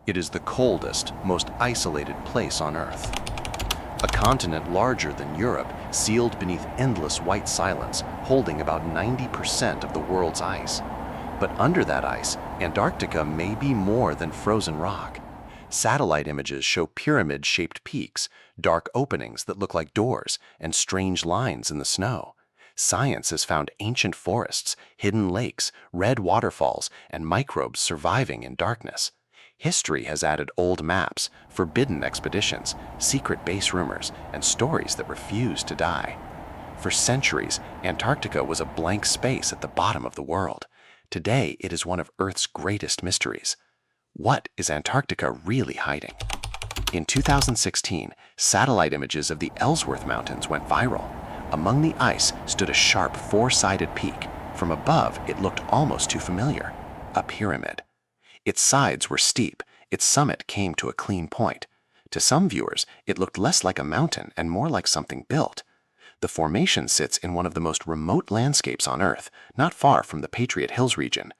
It is the coldest, most isolated place on Earth. A continent larger than Europe, sealed beneath endless white silence, holding about 90% of the world's ice. But under that ice, Antarctica may be more than frozen rock. Satellite images show pyramid-shaped peaks, dark openings that look like doors, and strange lines in the snow. Science has found ancient forests, hidden lakes, red waterfalls, and microbes surviving in darkness. History has added old maps, forbidden expeditions, secret base rumors, and stories that refuse to die. For centuries, Antarctica was a blank space at the bottom of the world. Today, it is one of Earth's greatest mysteries. What is Antarctica really hiding? In 2016, satellite images of the Ellsworth Mountains went viral. Among the ice stood a sharp four-sided peak. From above, it looked almost too familiar: a pyramid. Its sides were steep, its summit came to a clean point. To some viewers, it looked less like a mountain and more like something built. The formation sits in one of the most remote landscapes on Earth, not far from the Patriot Hills region.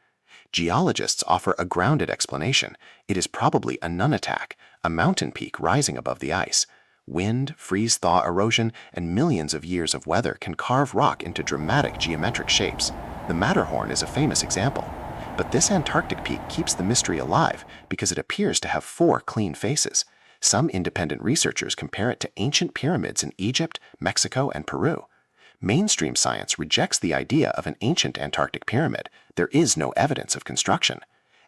Geologists offer a grounded explanation. It is probably a nunatak, a mountain peak rising above the ice. Wind, freeze-thaw erosion, and millions of years of weather can carve rock into dramatic geometric shapes. The Matterhorn is a famous example. But this Antarctic peak keeps the mystery alive because it appears to have four clean faces. Some independent researchers compare it to ancient pyramids in Egypt, Mexico, and Peru. Mainstream science rejects the idea of an ancient Antarctic pyramid. There is no evidence of construction.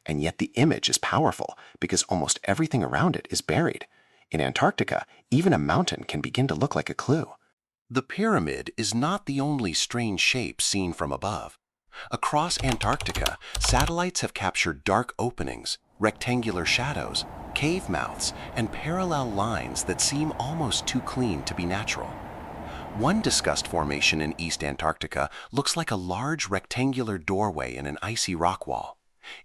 And yet the image is powerful because almost everything around it is buried. In Antarctica, even a mountain can begin to look like a clue. The pyramid is not the only strange shape seen from above. Across Antarctica, satellites have captured dark openings, rectangular shadows, cave mouths, and parallel lines that seem almost too clean to be natural. One discussed formation in East Antarctica looks like a large rectangular doorway in an icy rock wall.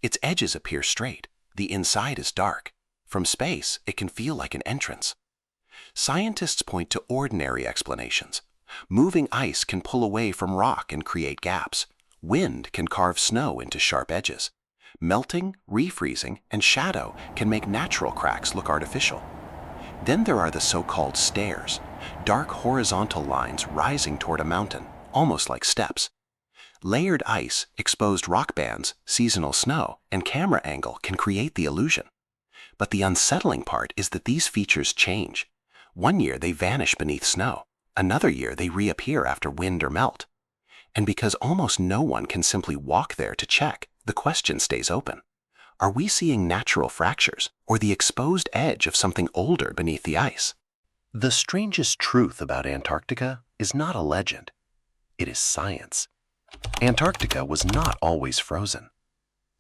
Its edges appear straight. The inside is dark. From space, it can feel like an entrance. Scientists point to ordinary explanations. Moving ice can pull away from rock and create gaps. Wind can carve snow into sharp edges. Melting, refreezing, and shadow can make natural cracks look artificial. Then there are the so-called stairs, dark horizontal lines rising toward a mountain, almost like steps. Layered ice, exposed rock bands, seasonal snow, and camera angle can create the illusion. But the unsettling part is that these features change. One year they vanish beneath snow. Another year they reappear after wind or melt. And because almost no one can simply walk there to check, the question stays open. Are we seeing natural fractures or the exposed edge of something older beneath the ice? The strangest truth about Antarctica is not a legend. It is science. Antarctica was not always frozen.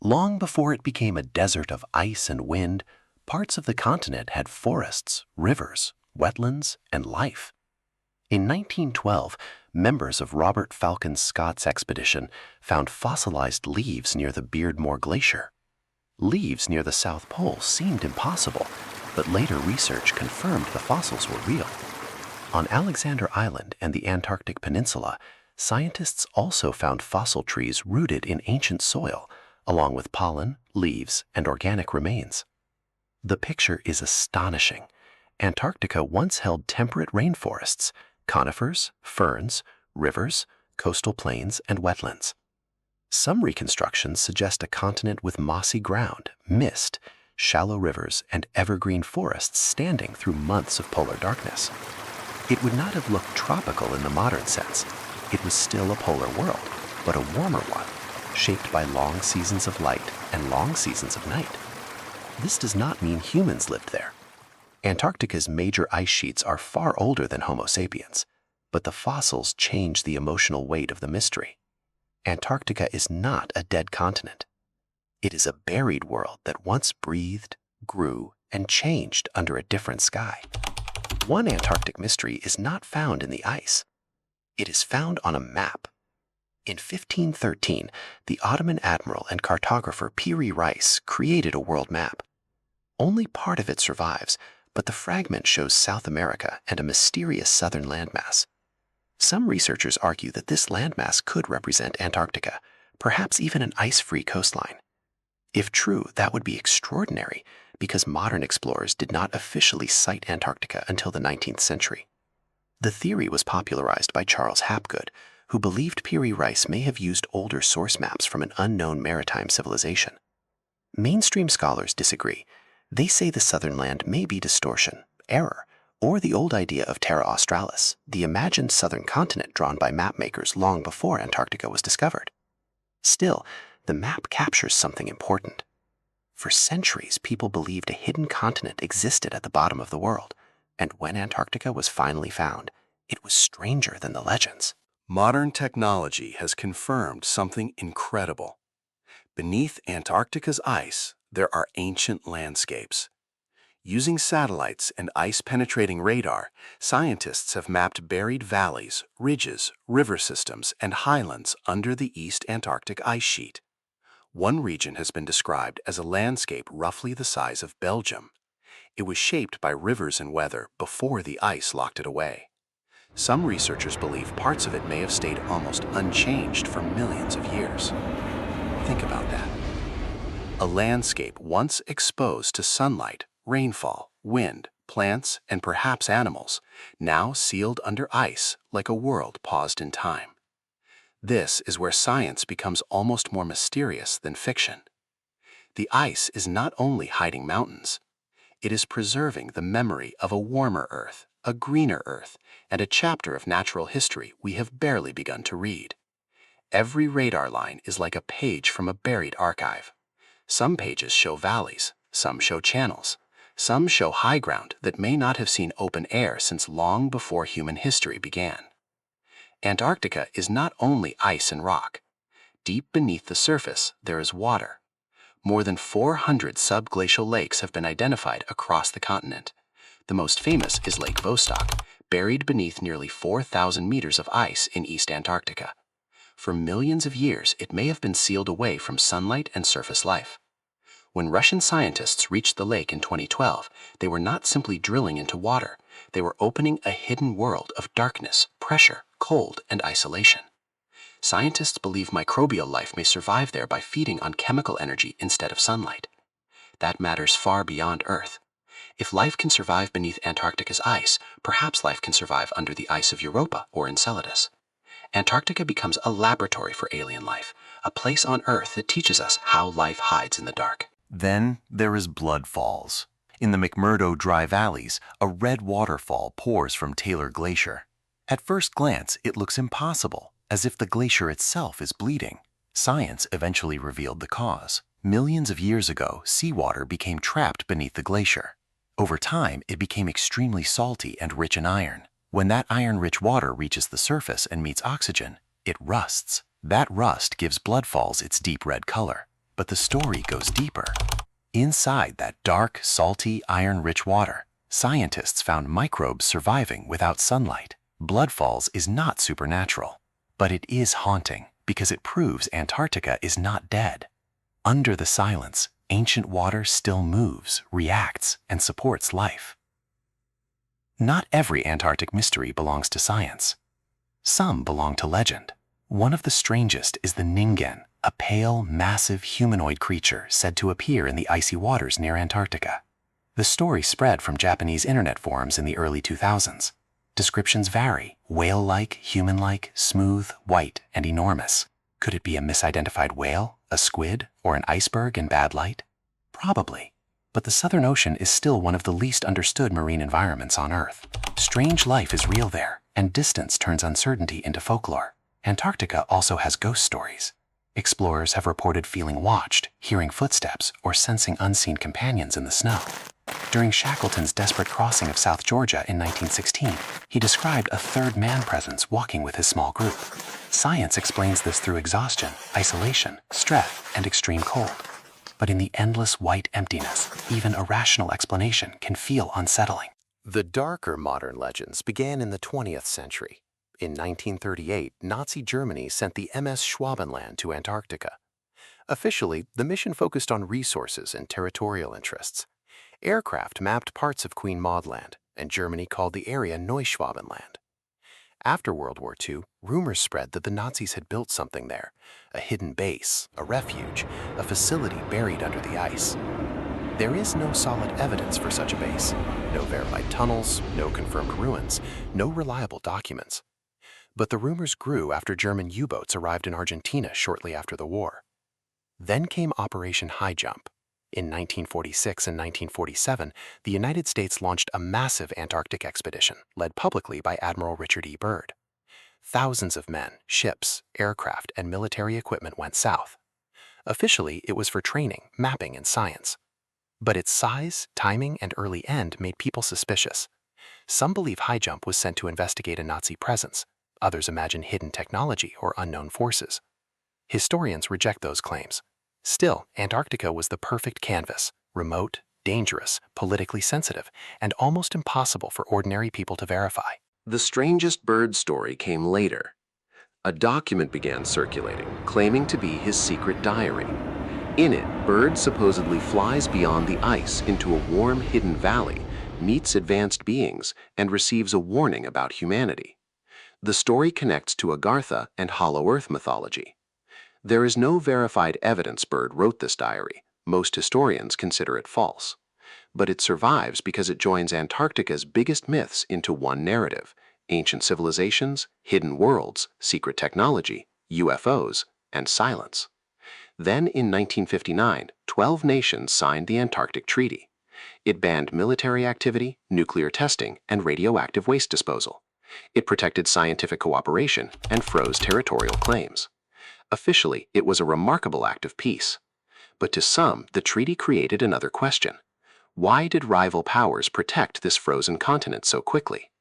Long before it became a desert of ice and wind, parts of the continent had forests, rivers, wetlands, and life. In 1912, members of Robert Falcon Scott's expedition found fossilized leaves near the Beardmore Glacier. Leaves near the South Pole seemed impossible, but later research confirmed the fossils were real. On Alexander Island and the Antarctic Peninsula, scientists also found fossil trees rooted in ancient soil, along with pollen, leaves, and organic remains. The picture is astonishing. Antarctica once held temperate rainforests, conifers, ferns, rivers, coastal plains, and wetlands. Some reconstructions suggest a continent with mossy ground, mist, shallow rivers, and evergreen forests standing through months of polar darkness. It would not have looked tropical in the modern sense. It was still a polar world, but a warmer one, shaped by long seasons of light and long seasons of night. This does not mean humans lived there. Antarctica's major ice sheets are far older than Homo sapiens, but the fossils change the emotional weight of the mystery. Antarctica is not a dead continent. It is a buried world that once breathed, grew, and changed under a different sky. One Antarctic mystery is not found in the ice. It is found on a map. In 1513, the Ottoman admiral and cartographer Piri Reis created a world map. Only part of it survives, but the fragment shows South America and a mysterious southern landmass. Some researchers argue that this landmass could represent Antarctica, perhaps even an ice-free coastline. If true, that would be extraordinary, because modern explorers did not officially site Antarctica until the 19th century. The theory was popularized by Charles Hapgood, who believed Piri Reis may have used older source maps from an unknown maritime civilization. Mainstream scholars disagree. They say the southern land may be distortion, error, or the old idea of Terra Australis, the imagined southern continent drawn by mapmakers long before Antarctica was discovered. Still, the map captures something important. For centuries, people believed a hidden continent existed at the bottom of the world, and when Antarctica was finally found, it was stranger than the legends. Modern technology has confirmed something incredible. Beneath Antarctica's ice, there are ancient landscapes. Using satellites and ice-penetrating radar, scientists have mapped buried valleys, ridges, river systems, and highlands under the East Antarctic ice sheet. One region has been described as a landscape roughly the size of Belgium. It was shaped by rivers and weather before the ice locked it away. Some researchers believe parts of it may have stayed almost unchanged for millions of years. Think about that. A landscape once exposed to sunlight, rainfall, wind, plants, and perhaps animals, now sealed under ice like a world paused in time. This is where science becomes almost more mysterious than fiction. The ice is not only hiding mountains, it is preserving the memory of a warmer Earth, a greener Earth, and a chapter of natural history we have barely begun to read. Every radar line is like a page from a buried archive. Some pages show valleys, some show channels, some show high ground that may not have seen open air since long before human history began. Antarctica is not only ice and rock. Deep beneath the surface, there is water. More than 400 subglacial lakes have been identified across the continent. The most famous is Lake Vostok, buried beneath nearly 4,000 meters of ice in East Antarctica. For millions of years, it may have been sealed away from sunlight and surface life. When Russian scientists reached the lake in 2012, they were not simply drilling into water. They were opening a hidden world of darkness, pressure, cold, and isolation. Scientists believe microbial life may survive there by feeding on chemical energy instead of sunlight. That matters far beyond Earth. If life can survive beneath Antarctica's ice, perhaps life can survive under the ice of Europa or Enceladus. Antarctica becomes a laboratory for alien life, a place on Earth that teaches us how life hides in the dark. Then there is Blood Falls. In the McMurdo Dry Valleys, a red waterfall pours from Taylor Glacier. At first glance, it looks impossible, as if the glacier itself is bleeding. Science eventually revealed the cause. Millions of years ago, seawater became trapped beneath the glacier. Over time, it became extremely salty and rich in iron. When that iron-rich water reaches the surface and meets oxygen, it rusts. That rust gives Blood Falls its deep red color. But the story goes deeper. Inside that dark, salty, iron-rich water, scientists found microbes surviving without sunlight. Blood Falls is not supernatural, but it is haunting because it proves Antarctica is not dead. Under the silence, ancient water still moves, reacts, and supports life. Not every Antarctic mystery belongs to science. Some belong to legend. One of the strangest is the Ningen, a pale, massive humanoid creature said to appear in the icy waters near Antarctica. The story spread from Japanese internet forums in the early 2000s. Descriptions vary: whale-like, human-like, smooth, white, and enormous. Could it be a misidentified whale, a squid, or an iceberg in bad light? Probably. But the Southern Ocean is still one of the least understood marine environments on Earth. Strange life is real there, and distance turns uncertainty into folklore. Antarctica also has ghost stories. Explorers have reported feeling watched, hearing footsteps, or sensing unseen companions in the snow. During Shackleton's desperate crossing of South Georgia in 1916, he described a third man presence walking with his small group. Science explains this through exhaustion, isolation, stress, and extreme cold. But in the endless white emptiness, even a rational explanation can feel unsettling. The darker modern legends began in the 20th century. In 1938, Nazi Germany sent the MS Schwabenland to Antarctica. Officially, the mission focused on resources and territorial interests. Aircraft mapped parts of Queen Maud Land, and Germany called the area Neuschwabenland. After World War II, rumors spread that the Nazis had built something there, a hidden base, a refuge, a facility buried under the ice. There is no solid evidence for such a base. No verified tunnels, no confirmed ruins, no reliable documents. But the rumors grew after German U-boats arrived in Argentina shortly after the war. Then came Operation High Jump. In 1946 and 1947, the United States launched a massive Antarctic expedition led publicly by Admiral Richard E. Byrd. Thousands of men, ships, aircraft, and military equipment went south. Officially, it was for training, mapping, and science. But its size, timing, and early end made people suspicious. Some believe High Jump was sent to investigate a Nazi presence. Others imagine hidden technology or unknown forces. Historians reject those claims. Still, Antarctica was the perfect canvas: remote, dangerous, politically sensitive, and almost impossible for ordinary people to verify. The strangest Byrd story came later. A document began circulating, claiming to be his secret diary. In it, Byrd supposedly flies beyond the ice into a warm, hidden valley, meets advanced beings, and receives a warning about humanity. The story connects to Agartha and Hollow Earth mythology. There is no verified evidence Byrd wrote this diary. Most historians consider it false. But it survives because it joins Antarctica's biggest myths into one narrative: ancient civilizations, hidden worlds, secret technology, UFOs, and silence. Then in 1959, 12 nations signed the Antarctic Treaty. It banned military activity, nuclear testing, and radioactive waste disposal. It protected scientific cooperation and froze territorial claims. Officially, it was a remarkable act of peace. But to some, the treaty created another question. Why did rival powers protect this frozen continent so quickly?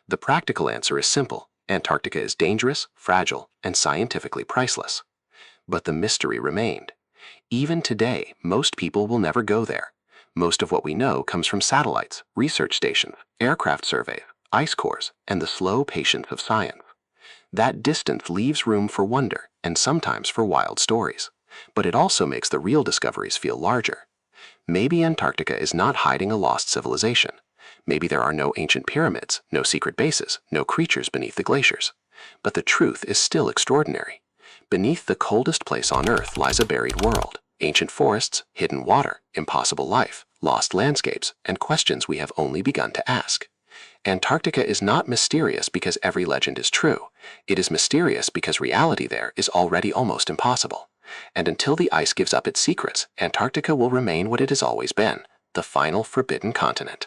The practical answer is simple: Antarctica is dangerous, fragile, and scientifically priceless. But the mystery remained. Even today, most people will never go there. Most of what we know comes from satellites, research stations, aircraft surveys, ice cores, and the slow patience of science. That distance leaves room for wonder and sometimes for wild stories. But it also makes the real discoveries feel larger. Maybe Antarctica is not hiding a lost civilization. Maybe there are no ancient pyramids, no secret bases, no creatures beneath the glaciers. But the truth is still extraordinary. Beneath the coldest place on Earth lies a buried world: ancient forests, hidden water, impossible life, lost landscapes, and questions we have only begun to ask. Antarctica is not mysterious because every legend is true. It is mysterious because reality there is already almost impossible. And until the ice gives up its secrets, Antarctica will remain what it has always been: the final forbidden continent.